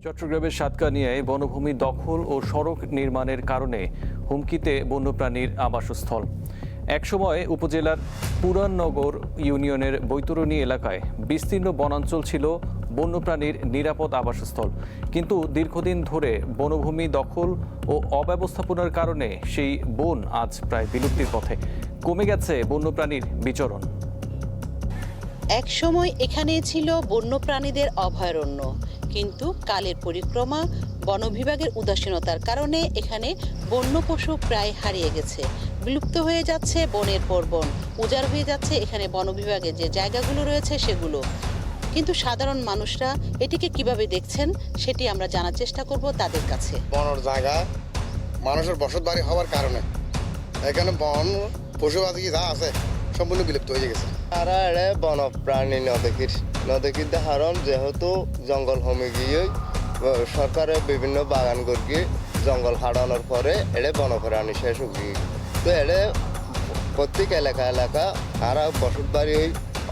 চট্টগ্রামের সাতকানিয়ায় বনভূমি দখল ও সড়ক নির্মাণের কারণে হুমকিতে বন্যপ্রাণীর আবাসস্থল। একসময় উপজেলার পুরাননগর ইউনিয়নের বৈতরণী এলাকায় বিস্তীর্ণ বনাঞ্চল ছিল বন্যপ্রাণীর নিরাপদ আবাসস্থল, কিন্তু দীর্ঘদিন ধরে বনভূমি দখল ও অব্যবস্থাপনার কারণে সেই বন আজ প্রায় বিলুপ্তির পথে। কমে গেছে বন্যপ্রাণীর বিচরণ। একসময় এখানে ছিল বন্যপ্রাণীদের অভয়ারণ্য, কিন্তু কালের পরিক্রমা, বন বিভাগের উদাসীনতার কারণে এখানে বন্য পশু প্রায় হারিয়ে গেছে। বিলুপ্ত হয়ে যাচ্ছে বনের পর বন, উজাড় হয়ে যাচ্ছে এখানে বন বিভাগের যে জায়গাগুলো রয়েছে সেগুলো। কিন্তু সাধারণ মানুষরা এটিকে কিভাবে দেখছেন সেটি আমরা জানার চেষ্টা করব তাদের কাছে। বনের জায়গা মানুষের বসত বাড়ি হওয়ার কারণে এখানে বন পশু পাখি যা আছে সম্পূর্ণ বিলুপ্ত হয়ে গেছে। আর বনপ্রাণী নদীর হারণ যেহেতু জঙ্গল হমে গিয়ে সরকারের বিভিন্ন বাগান গিয়ে জঙ্গল হারানোর পরে এড়ে বনপ্রাণী শেষ হয়ে তো এড়ে প্রত্যেক এলাকা আর বসত বাড়ি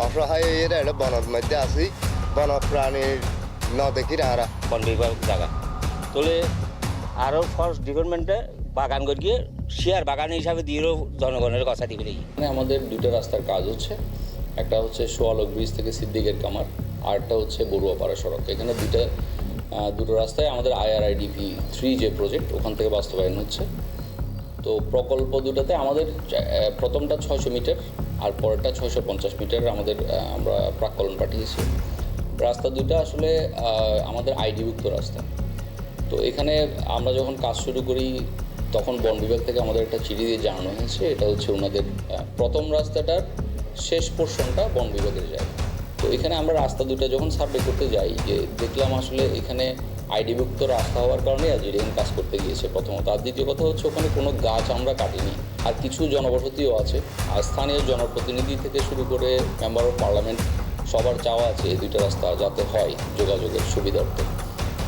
অসহায় এড়ে বনের মধ্যে আসি বনপ্রাণীর নদীর আরা বন বিভাগ জায়গা তোলে আরও ফরেস্ট ডিপার্টমেন্টে বাগান গিয়ে শেয়ার বাগান হিসাবে দিয়েও জনগণের কথা দিবে। আমাদের দুটো রাস্তার কাজ হচ্ছে, একটা হচ্ছে সোয়ালক ব্রিজ থেকে সিদ্দিকের কামার, আরেকটা হচ্ছে বড়ুয়াপাড়া সড়ক। এখানে দুটো রাস্তায় আমাদের IRIDP 3 যে প্রজেক্ট ওখান থেকে বাস্তবায়ন হচ্ছে। তো প্রকল্প দুটাতে আমাদের প্রথমটা 600 মিটার আর পরেরটা 650 মিটার আমরা প্রাক্কলন পাঠিয়েছি। রাস্তা দুটো আসলে আমাদের আইডিভুক্ত রাস্তা। তো এখানে আমরা যখন কাজ শুরু করি তখন বন বিভাগ থেকে আমাদের একটা চিঠি দিয়ে জানানো হয়েছে এটা হচ্ছে ওনাদের প্রথম রাস্তাটার শেষ পোর্শনটা বন বিভাগের জায়গা। তো এখানে আমরা রাস্তা দুটো যখন সার্ভে করতে যাই যে দেখলাম আসলে এখানে আইডিভুক্ত রাস্তা হওয়ার কারণে আজরিং কাজ করতে গিয়েছে প্রথমত। আর দ্বিতীয় কথা হচ্ছে ওখানে কোনো গাছ আমরা কাটিনি, আর কিছু জনবসতিও আছে। আর স্থানীয় জনপ্রতিনিধি থেকে শুরু করে মেম্বার অফ পার্লামেন্ট সবার চাওয়া আছে এই দুটো রাস্তা যাতে হয় যোগাযোগের সুবিধার্থে।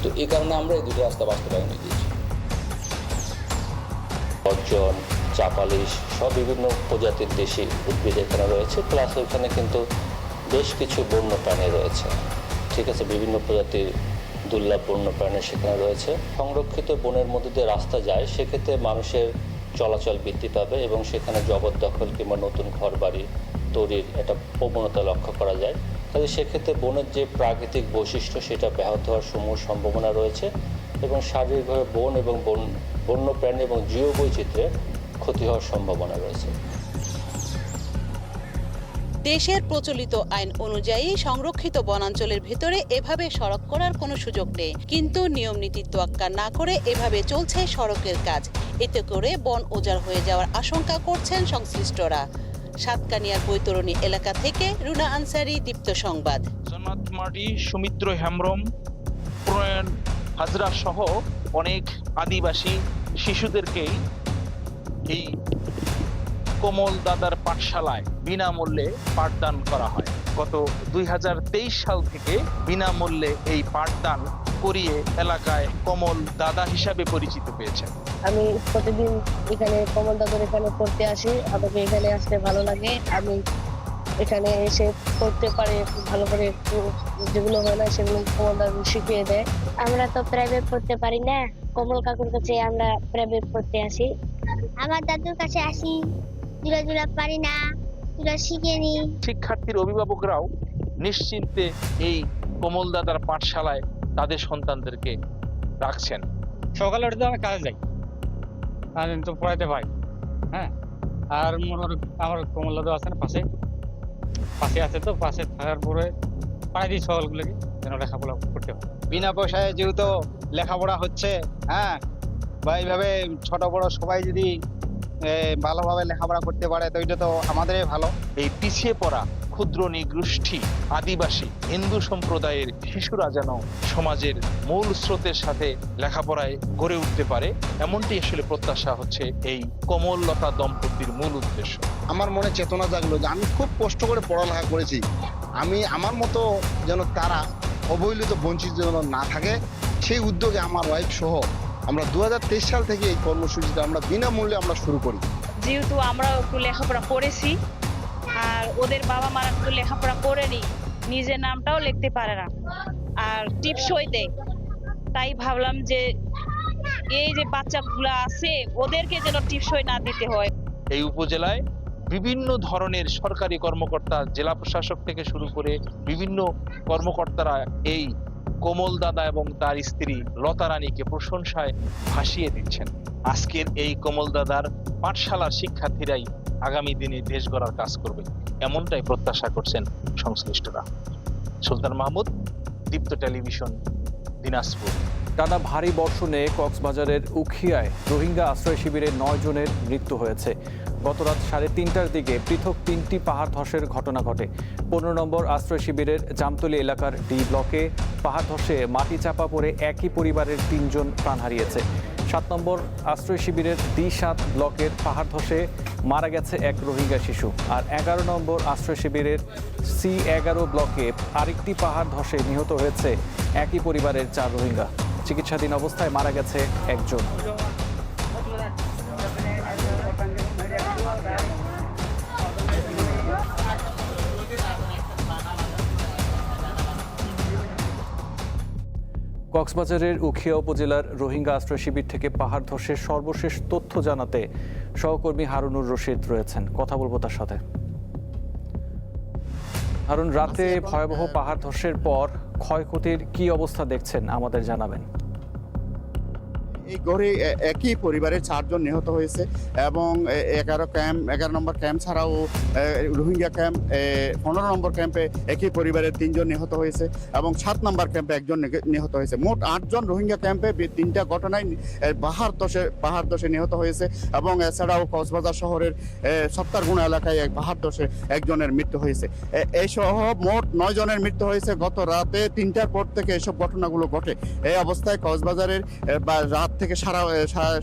তো এই কারণে আমরা এই দুটো রাস্তা বাস্তবায়নে দিয়েছি। অর্জন, চাপালিশ সব বিভিন্ন প্রজাতির দেশি উদ্ভিদ এখানে রয়েছে, প্লাস ওইখানে কিন্তু বেশ কিছু বন্যপ্রাণী রয়েছে। ঠিক আছে, বিভিন্ন প্রজাতির দুর্লভ বন্যপ্রাণী সেখানে রয়েছে। সংরক্ষিত বনের মধ্যে দিয়ে রাস্তা যায়, সেক্ষেত্রে মানুষের চলাচল বৃদ্ধি পাবে এবং সেখানে জবরদখল কিংবা নতুন ঘর বাড়ি তৈরির একটা প্রবণতা লক্ষ্য করা যায়। তাহলে সেক্ষেত্রে বনের যে প্রাকৃতিক বৈশিষ্ট্য সেটা ব্যাহত হওয়ার সম্ভাবনা রয়েছে এবং শারীরিকভাবে বন এবং বন্যপ্রাণী এবং জীববৈচিত্র্যের ক্ষতি হওয়ার সম্ভাবনা রয়েছে। দেশের প্রচলিত আইন অনুযায়ী সংরক্ষিত বনাঞ্চলের ভেতরে এভাবে সড়ক করার কোনো সুযোগ নেই, কিন্তু নিয়ম নীতি তোয়াক্কা না করে এভাবে চলছে সড়কের কাজ। এতে করে বন উজাড় হয়ে যাওয়ার আশঙ্কা করছেন সংশ্লিষ্টরা। সাতকানিয়ার বৈতরণী এলাকা থেকে রুনা আনসারি, দীপ্ত সংবাদ। জন্নাত মার্ডি, সৌমিত্র হেমব্রম, প্রণয়ন হাজরা সহ অনেক আদিবাসী শিশুদেরকেই এই কোমল দাদার পাঠশালায় বিনামূল্যে পাঠদান করা হয়। গত 2023 সাল থেকে বিনামূল্যে এই পাঠদান করিয়ে এলাকায় কমল দাদা হিসাবে পরিচিত পেয়েছেন। আমি প্রতিদিন এখানে কমল দাদার এখানে পড়তে আসি, আমাকে এখানে আসতে ভালো লাগে। আমি এখানে এসে পড়তে পারি ভালো করে, একটু যেগুলো হয় না সেগুলো কমল দাদা শিখিয়ে দেয়। আমরা তো প্রাইভেট পড়তে পারি না, কমল কাকুর কাছে আমরা প্রাইভেট পড়তে আসি। আমার দাদুর কাছে আসি, জুলা পারি না, জুলা শিখে নি। শিক্ষার্থীর অভিভাবকরাও নিশ্চিন্তে এই কমল দাদার পাঠশালায় তাদের সন্তানদেরকে রাখছেন। সকালে উঠে তো আমি কাজে যাই, আমি তো পড়াইতে পাই। হ্যাঁ, আর আমার কমল দাদা আছে না পাশে আছে, তো পাশে থাকার পরে পাই দিই সকালগুলোকে যেন লেখাপড়া করতে হয়। বিনা পয়সায় যেহেতু লেখাপড়া হচ্ছে, হ্যাঁ, বা এইভাবে ছোট বড় সবাই যদি ভালোভাবে লেখাপড়া করতে পারে তো এটা তো আমাদেরই ভালো। এই পিছিয়ে পড়া ক্ষুদ্র নিগোষ্ঠী, আদিবাসী, হিন্দু সম্প্রদায়ের শিশুরা যেন সমাজের মূল স্রোতের সাথে লেখাপড়ায় গড়ে উঠতে পারে, এমনটি আসলে প্রত্যাশা হচ্ছে এই কমললতা দম্পতির মূল উদ্দেশ্য। আমার মনে চেতনা জাগলো যে আমি খুব কষ্ট করে পড়ালেখা করেছি, আমি আমার মতো যেন তারা অবহেলিত বঞ্চিত যেন না থাকে, সেই উদ্যোগে আমার ওয়াইফ সহ আমরা 2023 সাল থেকে এই কর্মসূচিটা আমরা বিনামূল্যে আমরা শুরু করি। যেহেতু আমরা একটু লেখাপড়া করেছি আর ওদের বাবা মারা একটু লেখাপড়া করেনি, নিজের নামটাও লিখতে পারে না আর টিপসই দেয়, তাই ভাবলাম যে এই যে বাচ্চাগুলো আছে ওদেরকে যেন টিপসই না দিতে হয়। এই উপজেলায় বিভিন্ন ধরনের সরকারি কর্মকর্তা, জেলা প্রশাসক থেকে শুরু করে বিভিন্ন কর্মকর্তারা এই কোমল দাদা এবং তার স্ত্রী লতা রানীকে প্রশংসায় ভাসিয়ে দিচ্ছেন। আজকের এই কোমল দাদার পাঠশালার শিক্ষার্থীরাই আগামী দিনে দেশ গড়ার কাজ করবে, এমনটাই প্রত্যাশা করছেন সংশ্লিষ্টরা। সুলতান মাহমুদ, দীপ্ত টেলিভিশন, দিনাজপুর। টানা ভারী বর্ষণে কক্সবাজারের উখিয়ায় রোহিঙ্গা আশ্রয় শিবিরে 9 জনের মৃত্যু হয়েছে। গত রাত 3:30টার দিকে পৃথক 3টি পাহাড় ধসের ঘটনা ঘটে। 15 নম্বর আশ্রয় শিবিরের জামতলী এলাকার ডি ব্লকে পাহাড় ধসে মাটি চাপা পড়ে একই পরিবারের 3 জন প্রাণ হারিয়েছে। 7 নম্বর আশ্রয় শিবিরের D7 ব্লকের পাহাড় ধসে মারা গেছে এক রোহিঙ্গা শিশু। আর 11 নম্বর আশ্রয় শিবিরের C11 ব্লকে আরেকটি পাহাড় ধসে নিহত হয়েছে একই পরিবারের 4 রোহিঙ্গা। চিকিৎসাধীন অবস্থায় মারা গেছে একজন। কক্সবাজারের উখিয়া উপজেলার রোহিঙ্গা আশ্রয় শিবির থেকে পাহাড় ধসের সর্বশেষ তথ্য জানাতে সহকর্মী হারুনুর রশিদ রয়েছেন। কথা বলবো তার সাথে। হারুন, রাতে ভয়াবহ পাহাড় ধসের পর ক্ষয়ক্ষতির কি অবস্থা দেখছেন আমাদের জানাবেন। এই গড়ে একই পরিবারের 4 জন নিহত হয়েছে এবং 11 নম্বর ক্যাম্প ছাড়াও রোহিঙ্গা ক্যাম্প 15 নম্বর ক্যাম্পে একই পরিবারের 3 জন নিহত হয়েছে এবং 7 নম্বর ক্যাম্পে 1 জন নিহত হয়েছে। মোট 8 জন রোহিঙ্গা ক্যাম্পে 3টা ঘটনায় পাহাড় ধসে নিহত হয়েছে এবং এছাড়াও কক্সবাজার শহরের সত্তারগুনা এলাকায় পাহাড় ধসে 1 জনের মৃত্যু হয়েছে। এই সহ মোট 9 জনের মৃত্যু হয়েছে। গত রাতে 3টার পর থেকে এসব ঘটনাগুলো ঘটে। এই অবস্থায় কক্সবাজারের রাত থেকে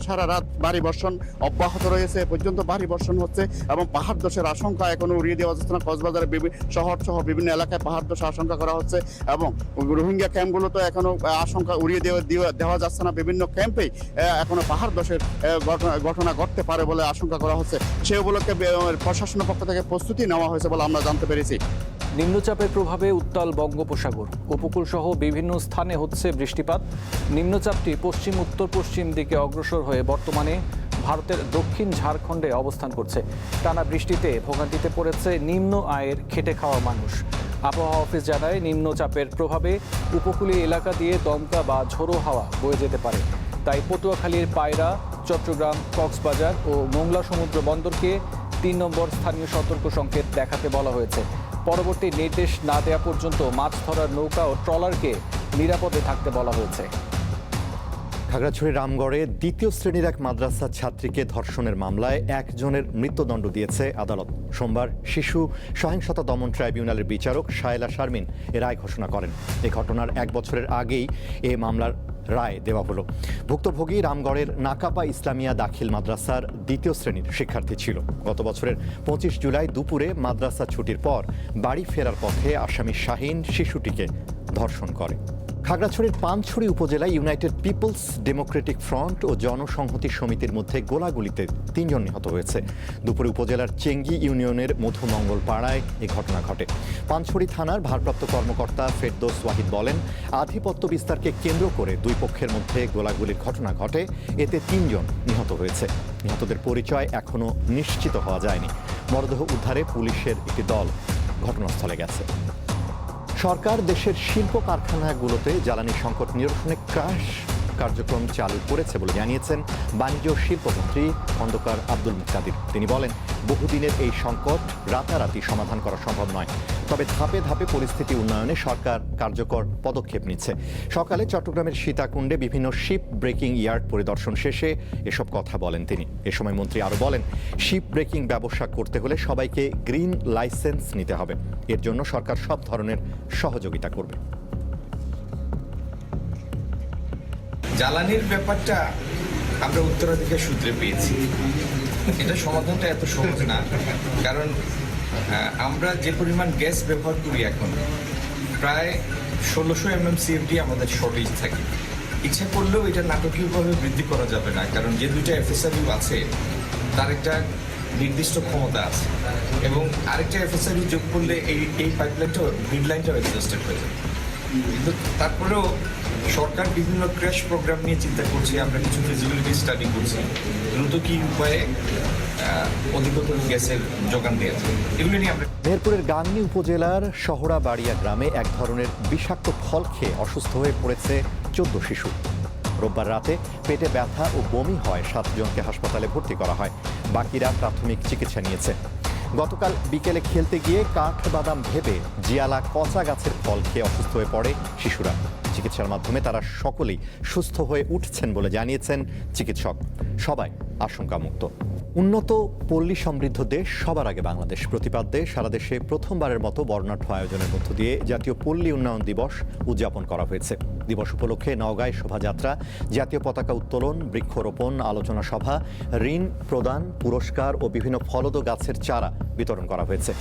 সারা রাত ভারী বর্ষণ অব্যাহত রয়েছে। পর্যন্ত ভারী বর্ষণ হচ্ছে এবং পাহাড় ধসের আশঙ্কা এখনো উড়িয়ে দেওয়া যাচ্ছে না। কক্সবাজারের শহর সহ বিভিন্ন এলাকায় পাহাড় ধসের আশঙ্কা করা হচ্ছে এবং রোহিঙ্গা ক্যাম্পগুলো তো এখনো আশঙ্কা উড়িয়ে দেওয়া যাচ্ছে না। বিভিন্ন ক্যাম্পেই এখনো পাহাড় ধসের ঘটনা ঘটতে পারে বলে আশঙ্কা করা হচ্ছে। সেই উপলক্ষে প্রশাসনের পক্ষ থেকে প্রস্তুতি নেওয়া হয়েছে বলে আমরা জানতে পেরেছি। নিম্নচাপের প্রভাবে উত্তাল বঙ্গোপসাগর, উপকূল সহ বিভিন্ন স্থানে হচ্ছে বৃষ্টিপাত। নিম্নচাপটি পশ্চিম উত্তর পশ্চিম দিকে অগ্রসর হয়ে বর্তমানে ভারতের দক্ষিণ ঝাড়খণ্ডে অবস্থান করছে। টানা বৃষ্টিতে ভোগান্তিতে পড়েছে নিম্ন আয়ের খেটে খাওয়া মানুষ। আবহাওয়া অফিস জানায়, নিম্নচাপের প্রভাবে উপকূলীয় এলাকা দিয়ে দমকা বা ঝোড়ো হাওয়া বয়ে যেতে পারে। তাই পটুয়াখালীর পায়রা, চট্টগ্রাম, কক্সবাজার ও মোংলা সমুদ্র বন্দরকে 3 নম্বর স্থানীয় সতর্ক সংকেত দেখাতে বলা হয়েছে। পরবর্তী নির্দেশ না দেওয়া পর্যন্ত মাছ ধরার নৌকা ও ট্রলারকে নিরাপদে থাকতে বলা হয়েছে। খাগড়াছড়ির রামগড়ে 2য় শ্রেণীর এক মাদ্রাসা ছাত্রীকে ধর্ষণের মামলায় 1 জনের মৃত্যুদণ্ড দিয়েছে আদালত। সোমবার শিশু সহিংসতা দমন ট্রাইব্যুনালের বিচারক শায়লা শারমিন এ রায় ঘোষণা করেন। এই ঘটনার 1 বছরের আগেই এ মামলার রায় দেওয়া হলো। ভুক্তভোগী রামগড়ের নাকাপা ইসলামিয়া দাখিল মাদ্রাসার 2য় শ্রেণীর শিক্ষার্থী ছিল। গত বছরের 25 জুলাই দুপুরে মাদ্রাসা ছুটির পর বাড়ি ফেরার পথে আসামি শাহিন শিশুটিকে ধর্ষণ করে। খাগড়াছড়ির পানছড়ি উপজেলায় ইউনাইটেড পিপলস ডেমোক্রেটিক ফ্রন্ট ও জনসংহতি সমিতির মধ্যে গোলাগুলিতে 3 জন নিহত হয়েছে। দুপুরে উপজেলার চেঙ্গি ইউনিয়নের মধুমঙ্গল পাড়ায় এই ঘটনা ঘটে। পানছড়ি থানার ভারপ্রাপ্ত কর্মকর্তা ফেরদৌস ওয়াহিদ বলেন, আধিপত্য বিস্তারকে কেন্দ্র করে 2 পক্ষের মধ্যে গোলাগুলির ঘটনা ঘটে। এতে 3 জন নিহত হয়েছে। নিহতদের পরিচয় এখনও নিশ্চিত হওয়া যায়নি। মরদেহ উদ্ধারে পুলিশের একটি দল ঘটনাস্থলে গেছে। সরকার দেশের শিল্প কারখানাগুলোতে জ্বালানি সংকট নিরসনে ক্রাশ কার্যক্রম চালু করেছে বলে জানিয়েছেন বাণিজ্য ও শিল্পমন্ত্রী খন্দকার আব্দুল মুক্তাদির। তিনি বলেন, বহুদিনের এই সংকট রাতারাতি সমাধান করা সম্ভব নয়, তবে ধাপে ধাপে পরিস্থিতি উন্নয়নে সরকার কার্যকর পদক্ষেপ নিচ্ছে। সকালে চট্টগ্রামের সীতাকুণ্ডে বিভিন্ন শিপ ব্রেকিং ইয়ার্ড পরিদর্শন শেষে এসব কথা বলেন তিনি। এ সময় মন্ত্রী আরও বলেন, শিপ ব্রেকিং ব্যবসা করতে হলে সবাইকে গ্রিন লাইসেন্স নিতে হবে। এর জন্য সরকার সব ধরনের সহযোগিতা করবে। জ্বালানির ব্যাপারটা আমরা উত্তরাধিকার সূত্রে পেয়েছি। এটা সমাধানটা এত সহজ না, কারণ আমরা যে পরিমাণ গ্যাস ব্যবহার করি এখন প্রায় 1600 MMCFD আমাদের শর্টেজ থাকে। ইচ্ছা করলেও এটা নাটকীয়ভাবে বৃদ্ধি করা যাবে না, কারণ যে 2টা FSRU আছে তার একটা নির্দিষ্ট ক্ষমতা আছে এবং আরেকটা FSRU যোগ করলে এই পাইপলাইনটাও গ্রিড লাইনটাও এক্সস্টেড হয়ে যাবে। কিন্তু তারপরেও সরকার বিভিন্ন ক্র্যাশ প্রোগ্রাম নিয়ে চিন্তা করছে, আমরা কিছু ফিজিবিলিটি স্টাডি করছি, দ্রুত কি উপায়ে অধিকতর গ্যাসের যোগান দেওয়া যায়, এগুলো নিয়ে আমরা। মেহেরপুরের গাংনী উপজেলার শহরাবাড়িয়া গ্রামে এক ধরনের বিষাক্ত ফল খেয়ে অসুস্থ হয়ে পড়েছে 14 শিশু। রোববার রাতে পেটে ব্যথা ও বমি হয়, 7 জনকে হাসপাতালে ভর্তি করা হয়, বাকিরা প্রাথমিক চিকিৎসা নিয়েছে। গতকাল বিকেলে খেলতে গিয়ে কাঠবাদাম ভেবে জিয়ালা কচা গাছের ফল খেয়ে অসুস্থ হয়ে পড়ে শিশুরা। চিকিৎসার মাধ্যমে তারা সকলেই সুস্থ হয়ে উঠছেন বলে জানিয়েছেন চিকিৎসক। সবাই আশঙ্কামুক্ত। উন্নত পল্লী সমৃদ্ধ দেশ সবার আগে বাংলাদেশ প্রতিপাদ্যে সারা দেশে প্রথমবারের মতো বর্ণাঢ্য আয়োজনের মধ্য দিয়ে জাতীয় পল্লী উন্নয়ন দিবস উদযাপন করা হয়েছে। দিবস উপলক্ষে নওগাঁয় শোভাযাত্রা, জাতীয় পতাকা উত্তোলন, বৃক্ষরোপণ, আলোচনা সভা, ঋণ প্রদান, পুরস্কার ও বিভিন্ন ফলদ গাছের চারা বিতরণ করা হয়েছে।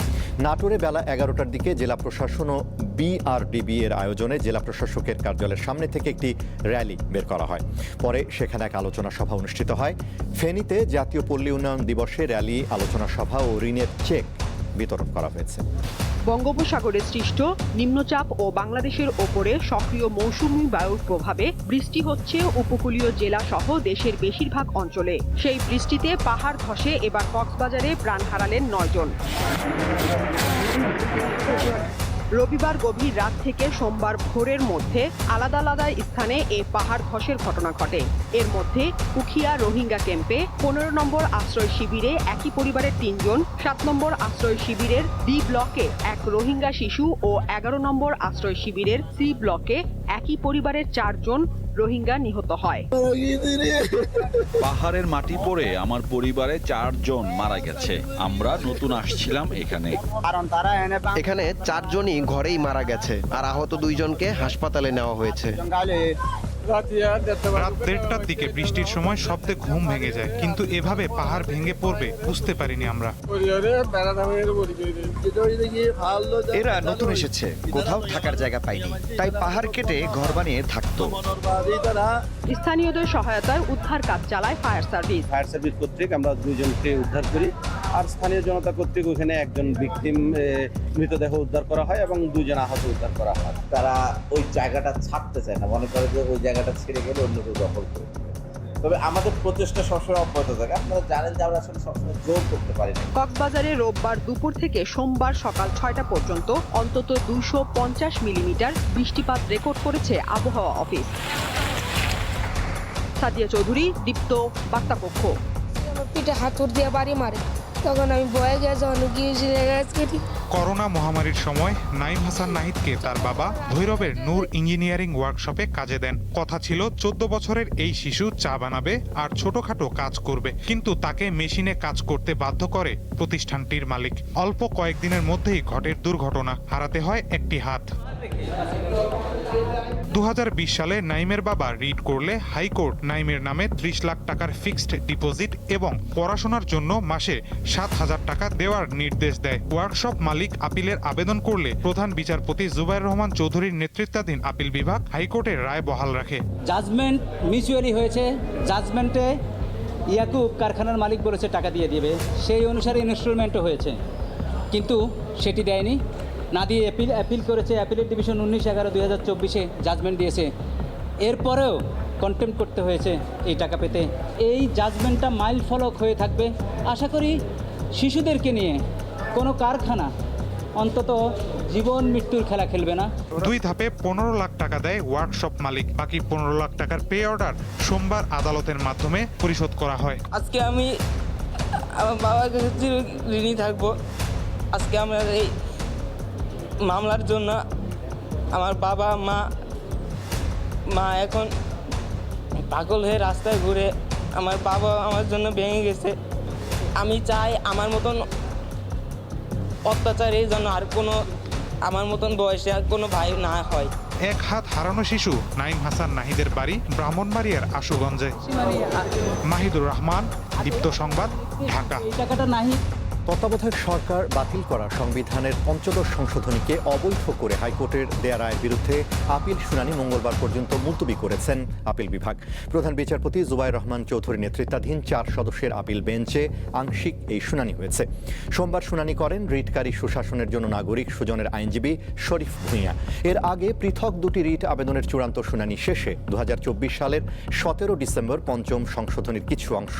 নাটোরে বেলা 11টার দিকে জেলা প্রশাসন ও বিআরডিবি এর আয়োজনে জেলা প্রশাসকের কার্যালয়ের সামনে থেকে একটি র্যালি বের করা হয়। পরে সেখানে এক আলোচনা সভা অনুষ্ঠিত হয়। ফেনীতে জাতীয় পল্লী উন্নয়ন দিবসে র্যালি, আলোচনা সভা ও ঋণের চেক বিতরণ করা হয়েছে। বঙ্গোপসাগরে সৃষ্ট নিম্নচাপ ও বাংলাদেশের ওপরে সক্রিয় মৌসুমী বায়ুর প্রভাবে বৃষ্টি হচ্ছে উপকূলীয় জেলা সহ দেশের বেশিরভাগ অঞ্চলে। সেই বৃষ্টিতে পাহাড় ধসে এবার কক্সবাজারে প্রাণ হারালেন 9 জন। রবিবার গভীর রাত থেকে সোমবার ভোরের মধ্যে আলাদা আলাদা স্থানে এই পাহাড় ধসের ঘটনা ঘটে। এর মধ্যে উখিয়া রোহিঙ্গা ক্যাম্পে 15 নম্বর আশ্রয় শিবিরে একই পরিবারের 3 জন, 7 নম্বর আশ্রয় শিবিরের ডি ব্লকে এক রোহিঙ্গা শিশু ও 11 নম্বর আশ্রয় শিবিরের সি ব্লকে একই পরিবারের 4 জন রোহিঙ্গা নিহত হয়। পাহাড়ের মাটি পড়ে আমার পরিবারে 4 জন মারা গেছে। আমরা নতুন আসছিলাম এখানে। এখানে 4 জনই ঘরেই মারা গেছে, আর আহত 2 জনকে হাসপাতালে নেওয়া হয়েছে। রাত 1:30টার দিকে বৃষ্টির সময় শব্দে ঘুম ভেঙে যায়, কিন্তু এভাবে পাহাড় ভেঙে পড়বে বুঝতে পারিনি আমরা। এরা নতুন এসেছে, কোথাও থাকার জায়গা পায়নি, তাই পাহাড় কেটে ঘর বানিয়ে থাকতো। স্থানীয়দের সহায়তায় উদ্ধার কাজ চালায় ফায়ার সার্ভিস। ফায়ার সার্ভিস কর্তৃক আমরা 2 জনকে উদ্ধার করি, আর স্থানীয় জনতা কর্তৃক ওখানে একজন ভিকটিম মৃতদেহ উদ্ধার করা হয় এবং 2 জন আহত উদ্ধার করা হয়। তারা ওই জায়গাটা ছাড়তে চায় না, মনে করে যে ওই জায়গাটা ছেড়ে গেলে অন্য কেউ দখল করে। তবে আমাদের প্রচেষ্টা সবসময় অব্যাহত থাকে। আপনারা জানেন যে আমরা আসলে সবসময় জোর করতে পারি না। কক্সবাজারে রোববার দুপুর থেকে সোমবার সকাল 6টা পর্যন্ত অন্তত 250 মিলিমিটার বৃষ্টিপাত রেকর্ড করেছে আবহাওয়া অফিস। সাদিয়া চৌধুরী, দীপ্ত, বার্তাকক্ষ। পিঠে হাতুড় দিয়ে বাড়ি মারে, তখন আমি ভয়ে গেছি, অনেক গিয়েছি। করোনা মহামারীর সময় নাইম হাসান নাহিদকে তার বাবা ভৈরবের নূর ইঞ্জিনিয়ারিং ওয়ার্কশপে কাজে দেন। কথা ছিল 14 বছরের এই শিশু চা বানাবে আর ছোটখাটো কাজ করবে, কিন্তু তাকে মেশিনে কাজ করতে বাধ্য করে প্রতিষ্ঠানটির মালিক। অল্প কয়েকদিনের মধ্যেই ঘটে দুর্ঘটনা, হারাতে হয় একটি হাত। 2020 সালে নাইমের বাবা রিট করলে হাইকোর্ট নাইমের নামে 30 লাখ টাকার ফিক্সড ডিপোজিট এবং পড়াশোনার জন্য মাসে 7,000 টাকা দেওয়ার নির্দেশ দেয়। ওয়ার্কশপ মালিক আপিলের আবেদন করলে প্রধান বিচারপতি জুবাইর রহমান চৌধুরীর নেতৃত্বাধীন আপিল বিভাগ হাইকোর্টের রায় বহাল রাখে। জাজমেন্ট মিউচুয়ালি হয়েছে, জাজমেন্টে ইয়াকুব কারখানার মালিক বলেছে টাকা দিয়ে দিবে, সেই অনুসারে ইনস্টলমেন্টও হয়েছে, কিন্তু সেটি দেয়নি, না দিয়ে অ্যাপিল করেছে। অ্যাপিলের ডিভিশন 19/11/2024 জাজমেন্ট দিয়েছে। এরপরেও কন্টেম্প করতে হয়েছে এই টাকা পেতে। এই জাজমেন্টটা মাইল ফলক হয়ে থাকবে। আশা করি শিশুদেরকে নিয়ে কোনো কারখানা অন্তত জীবন মৃত্যুর খেলা খেলবে না। 2 ধাপে 15 লাখ টাকা দেয় ওয়ার্কশপ মালিক। বাকি 15 লাখ টাকার পে অর্ডার সোমবার আদালতের মাধ্যমে পরিশোধ করা হয়। আজকে আমি আমার বাবার কাছে ঋণী থাকবো। আজকে আমরা এই মামলার জন্য আমার বাবা মা এখন পাগল হয়ে রাস্তায় ঘুরে। আমার বাবা আমার জন্য ভেঙে গেছে। আমি চাই আমার মতন অত্যাচার এই জন্য আর কোনো আমার মতন বয়সে আর কোনো ভাই না হয়। এক হাত হারানো শিশু নাইম হাসান নাহিদের বাড়ি ব্রাহ্মণবাড়িয়ার আশুগঞ্জে। মাহিদুর রহমান, দীপ্ত সংবাদ, ঢাকা। এই টাকাটা নাহিদ তত্ত্বাবধায়ক সরকার বাতিল করা সংবিধানের ৫৫ সংশোধনীকে অবৈধ করে হাইকোর্টের দেয়া রায়ের বিরুদ্ধে আপিল শুনানি মঙ্গলবার পর্যন্ত মুলতবি করেছেন আপিল বিভাগ। প্রধান বিচারপতি জুবায়ের রহমান চৌধুরী নেতৃত্বাধীন ৪ সদস্যের আপিল বেঞ্চে আংশিক এই শুনানি হয়েছে। সোমবার শুনানি করেন রিটকারী সুশাসনের জন্য নাগরিক সুজনের আইনজীবী শরীফ ভূঁইয়া। এর আগে পৃথক দুটি রিট আবেদনের চূড়ান্ত শুনানি শেষে ২০২৪ সালের ১৭ ডিসেম্বর পঞ্চম সংশোধনীর কিছু অংশ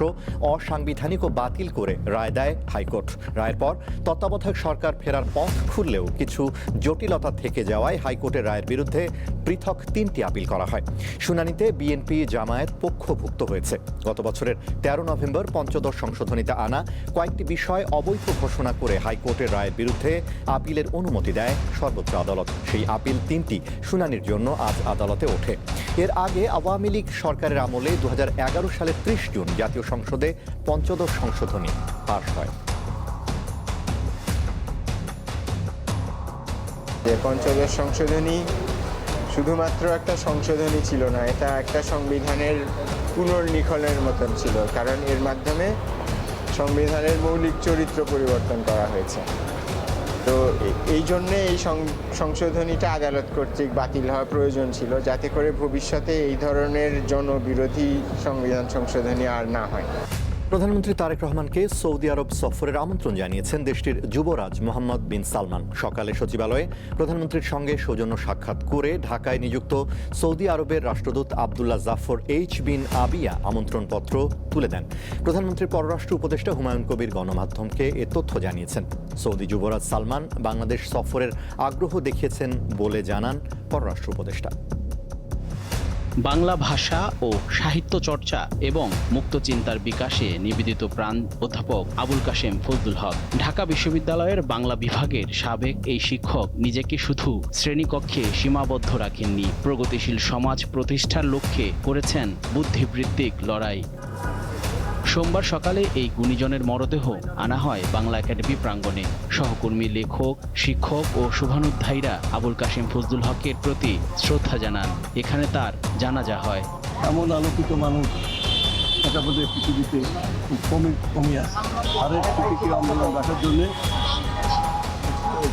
অসাংবিধানিক ও বাতিল করে রায় দেয় হাইকোর্ট। রায়ের পর তত্ত্বাবধায়ক সরকার ফেরার পথ খুললেও কিছু জটিলতা থেকে যাওয়ায় হাইকোর্টের রায়ের বিরুদ্ধে পৃথক ৩টি আপিল করা হয়। শুনানিতে বিএনপি জামায়াত পক্ষভুক্ত হয়েছে। গত বছরের ১৩ নভেম্বর পঞ্চদশ সংশোধনীতে আনা কয়েকটি বিষয় অবৈধ ঘোষণা করে হাইকোর্টের রায়ের বিরুদ্ধে আপিলের অনুমতি দেয় সর্বোচ্চ আদালত। সেই আপিল ৩টি শুনানির জন্য আজ আদালতে ওঠে। এর আগে আওয়ামী লীগ সরকারের আমলে ২০১১ সালের ৩০ জুন জাতীয় সংসদে পঞ্চদশ সংশোধনী পাস হয়। পঞ্চদশ সংশোধনী শুধুমাত্র একটা সংশোধনী ছিল না, এটা একটা সংবিধানের পুনর্লিখনের মতন ছিল, কারণ এর মাধ্যমে সংবিধানের মৌলিক চরিত্র পরিবর্তন করা হয়েছে। তো এই জন্যে এই সংশোধনীটা আদালত কর্তৃক বাতিল হওয়া প্রয়োজন ছিল, যাতে করে ভবিষ্যতে এই ধরনের জনবিরোধী সংবিধান সংশোধনী আর না হয়। প্রধানমন্ত্রী তারেক রহমানকে সৌদি আরব সফরের আমন্ত্রণ জানিয়েছেন দেশটির যুবরাজ মোহাম্মদ বিন সালমান। সকালে সচিবালয়ে প্রধানমন্ত্রীর সঙ্গে সৌজন্য সাক্ষাৎ করে ঢাকায় নিযুক্ত সৌদি আরবের রাষ্ট্রদূত আবদুল্লাহ জাফর এইচ বিন আবিয়া আমন্ত্রণপত্র তুলে দেন। প্রধানমন্ত্রীর পররাষ্ট্র উপদেষ্টা হুমায়ুন কবির গণমাধ্যমকে এ তথ্য জানিয়েছেন। সৌদি যুবরাজ সালমান বাংলাদেশ সফরের আগ্রহ দেখিয়েছেন বলে জানান পররাষ্ট্র উপদেষ্টা। বাংলা ভাষা ও সাহিত্য চর্চা এবং মুক্ত চিন্তার বিকাশে নিবেদিত প্রাণ অধ্যাপক আবুল কাশেম ফজলুল হক। ঢাকা বিশ্ববিদ্যালয়ের বাংলা বিভাগের সাবেক এই শিক্ষক নিজেকে শুধু শ্রেণীকক্ষে সীমাবদ্ধ রাখেননি, প্রগতিশীল সমাজ প্রতিষ্ঠার লক্ষ্যে করেছেন বুদ্ধিবৃত্তিক লড়াই। সোমবার সকালে এই গুণীজনের মরদেহ আনা হয় বাংলা একাডেমি প্রাঙ্গণে। সহকর্মী লেখক, শিক্ষক ও শুভানুধ্যায়ীরা আবুল কাশেম ফজলুল হকের প্রতি শ্রদ্ধা জানান। এখানে তার জানাজা হয়। এমন আলোকিত মানুষ এটা বোধহয় পৃথিবীতে খুব কমই আছে। আরেক পৃথিবী আন্দোলন রাখার জন্য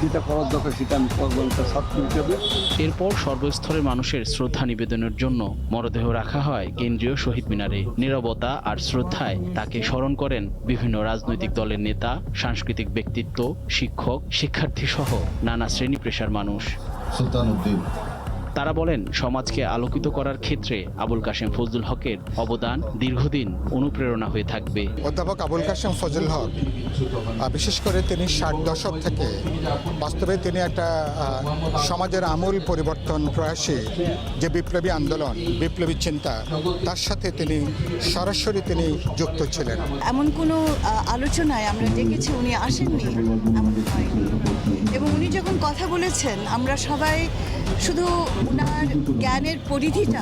যেটা করার দরকার সেটা আমি করবো ছাত্র হিসেবে। এরপর সর্বস্তরের মানুষের শ্রদ্ধা নিবেদনের জন্য মরদেহ রাখা হয় কেন্দ্রীয় শহীদ মিনারে। নীরবতা আর শ্রদ্ধায় তাকে স্মরণ করেন বিভিন্ন রাজনৈতিক দলের নেতা, সাংস্কৃতিক ব্যক্তিত্ব, শিক্ষক, শিক্ষার্থী সহ নানা শ্রেণী পেশার মানুষ। তারা বলেন, সমাজকে আলোকিত করার ক্ষেত্রে আবুল কাশেম ফজলুল হকের অবদান দীর্ঘদিন অনুপ্রেরণা হয়ে থাকবে। অধ্যাপক আবুল কাশেম ফজলুল হক বিশেষ করে তিনি ৬০ দশক থেকে বাস্তবে তিনি একটা সমাজের আমূল পরিবর্তন প্রয়াসে যে বিপ্লবী আন্দোলন, বিপ্লবী চিন্তা, তার সাথে তিনি সরাসরি যুক্ত ছিলেন। এমন কোনো আলোচনায় আমরা দেখেছি উনি আসেননি এমন হয়নি, এবং উনি যখন কথা বলেছেন আমরা সবাই শুধু ওনার জ্ঞানের পরিধিটা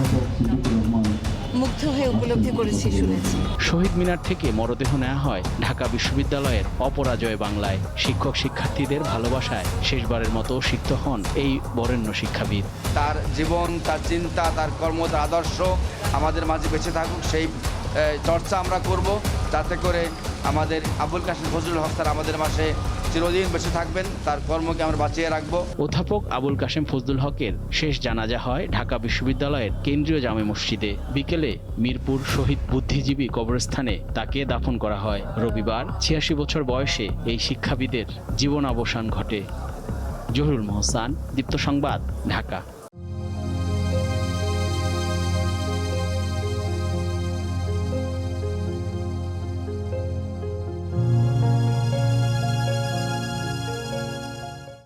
মুগ্ধ হয়ে উপলব্ধি করেছি, শুনেছি। শহীদ মিনার থেকে মরদেহ নেওয়া হয় ঢাকা বিশ্ববিদ্যালয়ের অপরাজয় বাংলায়। শিক্ষক শিক্ষার্থীদের ভালোবাসায় শেষবারের মতো সিক্ত হন এই বরেণ্য শিক্ষাবিদ। তার জীবন, তার চিন্তা, তার কর্ম, তার আদর্শ আমাদের মাঝে বেঁচে থাকুক, সেই চর্চা আমরা করব, যাতে করে আমাদের আবুল কাশেম ফজলুল হক স্যার আমাদের মাঝে চিরদিন বেঁচে থাকবেন, তার কর্মকে আমরা বাঁচিয়ে রাখবো। অধ্যাপক আবুল কাশেম ফজলুল হকের শেষ জানাজা হয় ঢাকা বিশ্ববিদ্যালয়ের কেন্দ্রীয় জামে মসজিদে। বিকেলে মিরপুর শহীদ বুদ্ধিজীবী কবরস্থানে তাকে দাফন করা হয়। রবিবার ৮৬ বছর বয়সে এই শিক্ষাবিদের জীবনাবসান ঘটে। জহিরুল মোহসান, দীপ্ত সংবাদ, ঢাকা।